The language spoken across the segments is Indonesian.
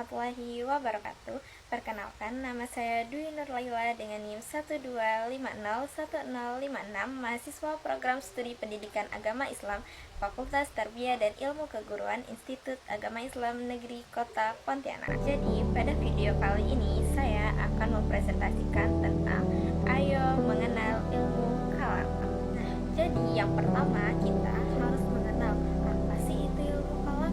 warahmatullahi wabarakatuh. Perkenalkan, nama saya Dwi Nur Laila dengan NIM 125010656, mahasiswa program studi pendidikan agama Islam, Fakultas Tarbiyah dan Ilmu Keguruan Institut Agama Islam Negeri Kota Pontianak. Jadi, pada video kali ini saya akan mempresentasikan tentang ayo mengenal ilmu kalam. Nah, jadi yang pertama kita harus mengenal apa sih itu ilmu kalam.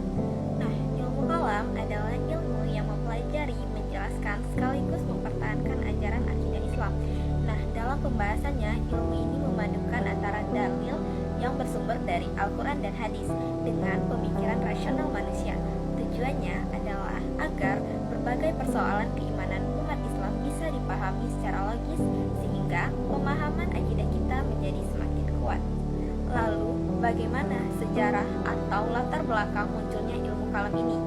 Nah, ilmu kalam adalah ilmu yang mempelajari, menjelaskan sekaligus mempertahankan ajaran akidah Islam. Nah, dalam pembahasannya, ilmu ini memadukan antara dalil yang bersumber dari Al-Quran dan Hadis dengan pemikiran rasional manusia. Tujuannya adalah agar berbagai persoalan keimanan umat Islam bisa dipahami secara logis sehingga pemahaman akidah kita menjadi semakin kuat. Lalu, bagaimana sejarah atau latar belakang munculnya ilmu kalam ini?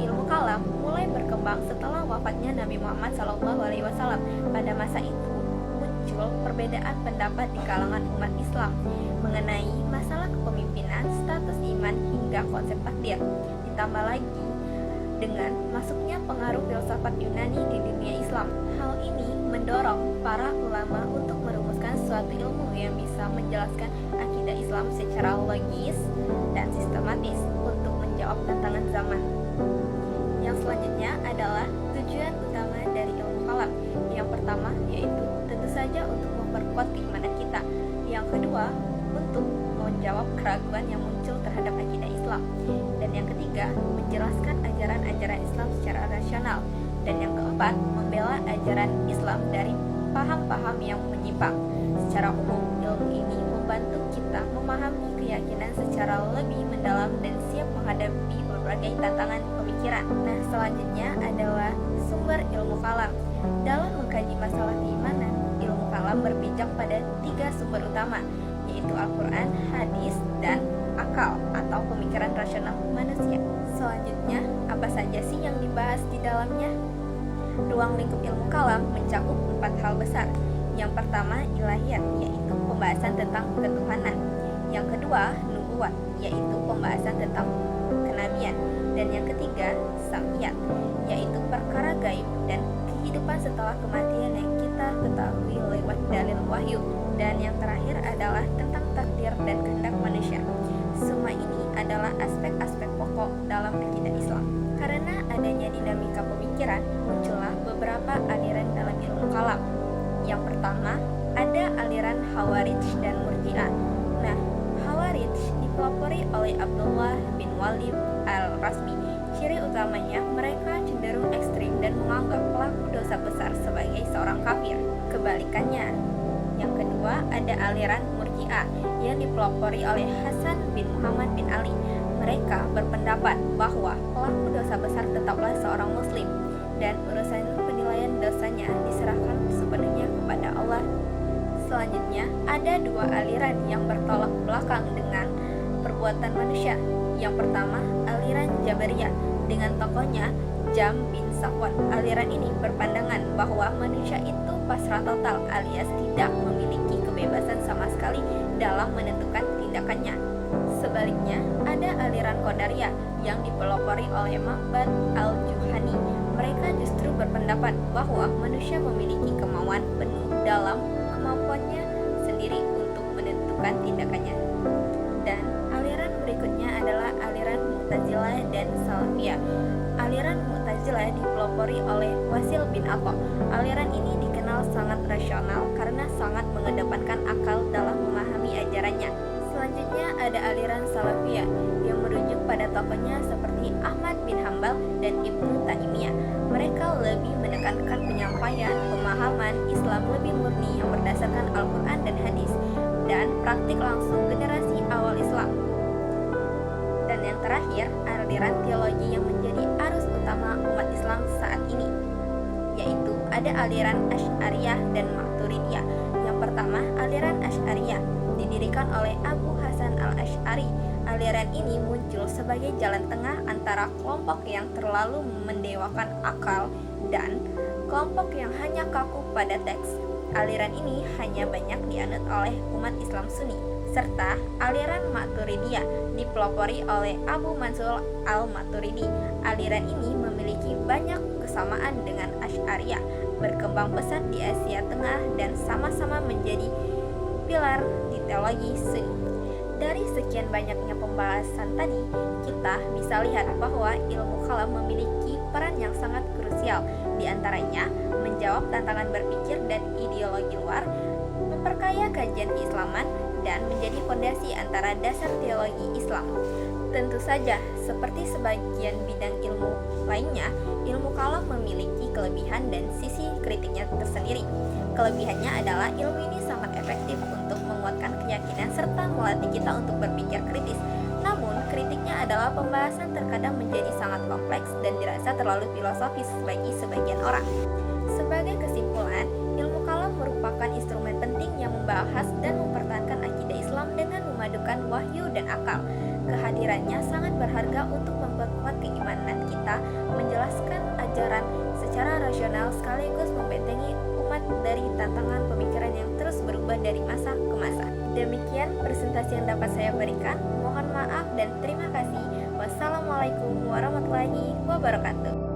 Ilmu kalam mulai berkembang setelah wafatnya Nabi Muhammad SAW. Pada masa itu, muncul perbedaan pendapat di kalangan umat Islam mengenai masalah kepemimpinan, status iman, hingga konsep takdir. Ditambah lagi dengan masuknya pengaruh filsafat Yunani di dunia Islam. Hal ini mendorong para ulama untuk merumuskan suatu ilmu yang bisa menjelaskan akidah Islam secara logis dan sistematis untuk menjawab tantangan zaman. Yang selanjutnya adalah tujuan utama dari ilmu kalam. Yang pertama yaitu tentu saja untuk memperkuat keimanan kita. Yang kedua, untuk menjawab keraguan yang muncul terhadap akidah Islam. Dan yang ketiga, menjelaskan ajaran-ajaran Islam secara rasional. Dan yang keempat, membela ajaran Islam dari paham-paham yang menyimpang. Secara umum, ilmu ini membantu kita memahami keyakinan secara lebih mendalam dan siap menghadapi berbagai tantangan pemikiran. Nah, selanjutnya adalah sumber ilmu kalam. Dalam mengkaji masalah keimanan, ilmu kalam berpijak pada 3 sumber utama, yaitu Al-Quran, Hadis, dan akal atau pemikiran rasional manusia. Selanjutnya, apa saja sih yang dibahas di dalamnya? Ruang lingkup ilmu kalam mencakup 4 hal besar. Yang pertama, ilahiyat, yaitu pembahasan tentang ketuhanan. Yang kedua, nubuwat, yaitu pembahasan tentang kenabian. Dan yang ketiga, sam'iyat, yaitu perkara gaib dan kehidupan setelah kematian yang kita ketahui lewat dalil wahyu. Dan yang terakhir adalah tentang takdir dan kehendak manusia. Semua ini adalah aspek-aspek pokok dalam akidah Islam. Karena adanya dinamika pemikiran, muncullah beberapa aliran dalam ilmu kalam. Yang pertama, ada aliran Khawarij dan Murji'ah. Nah, Khawarij dipelopori oleh Abdullah bin Walid al-Rasbi. Ciri utamanya, mereka cenderung ekstrim dan menganggap pelaku dosa besar sebagai seorang kafir. Kebalikannya, yang kedua ada aliran Murji'ah yang dipelopori oleh Hasan bin Muhammad bin Ali. Mereka berpendapat bahwa pelaku dosa besar tetaplah seorang muslim dan urusan penilaian dosanya diserahkan sepenuhnya kepada Allah. Selanjutnya, ada 2 aliran yang bertolak belakang dengan perbuatan manusia. Yang pertama, aliran Jabariyah dengan tokohnya Jam bin Safwan. Aliran ini berpandangan bahwa manusia itu pasrah total alias tidak memiliki kebebasan sama sekali dalam menentukan tindakannya. Sebaliknya, ada aliran Qadariyah yang dipelopori oleh Ma'bad al-Juhani. Mereka justru berpendapat bahwa manusia memiliki kemauan penuh dalam kemampuannya sendiri untuk menentukan tindakannya. Dan aliran berikutnya adalah aliran Mu'tazilah dan Salafiyah. Aliran Mu'tazilah dipelopori oleh Wasil bin Atha. Aliran ini dikenal sangat rasional karena sangat mengedepankan akal dalam memahami ajarannya. Selanjutnya ada aliran Salafiyah yang merujuk pada tokohnya seperti Ahmad bin Hambal dan Ibnu Taimiyah. Mereka lebih menekankan penyampaian pemahaman Islam lebih murni yang berdasarkan Al-Quran dan Hadis dan praktik langsung generasi awal Islam. Dan yang terakhir, aliran teologi yang menjadi arus utama umat Islam saat ini, yaitu ada aliran Asy'ariyah dan Maturidiyah. Yang pertama, aliran Asy'ariyah didirikan oleh Abu Hasan al-Asy'ari. Aliran ini muncul sebagai jalan tengah antara kelompok yang terlalu mendewakan akal dan kelompok yang hanya kaku pada teks. Aliran ini hanya banyak dianut oleh umat Islam Sunni. Serta aliran Maturidiyah dipelopori oleh Abu Mansur al-Maturidi. Aliran ini memiliki memiliki banyak kesamaan dengan Asy'ariyah, berkembang pesat di Asia Tengah dan sama-sama menjadi pilar di teologi Sunni. Dari sekian banyaknya pembahasan tadi, kita bisa lihat bahwa ilmu kalam memiliki peran yang sangat krusial, di antaranya menjawab tantangan berpikir dan ideologi luar, memperkaya kajian keislaman, dan menjadi fondasi antara dasar teologi Islam. Tentu saja, seperti sebagian bidang ilmu lainnya, ilmu kalam memiliki kelebihan dan sisi kritiknya tersendiri. Kelebihannya adalah ilmu ini sangat efektif untuk menguatkan keyakinan serta melatih kita untuk berpikir kritis. Namun, kritiknya adalah pembahasan terkadang menjadi sangat kompleks dan dirasa terlalu filosofis bagi sebagian orang. Sebagai kesimpulan, ilmu kalam merupakan instrumen penting yang membahas dan mempertahankan akidah Islam dengan memadukan wahyu dan akal. Kehadirannya sangat berharga untuk memperkuat keimanan kita, menjelaskan ajaran secara rasional sekaligus membentengi umat dari tantangan pemikiran yang terus berubah dari masa ke masa. Demikian presentasi yang dapat saya berikan. Mohon maaf dan terima kasih. Wassalamualaikum warahmatullahi wabarakatuh.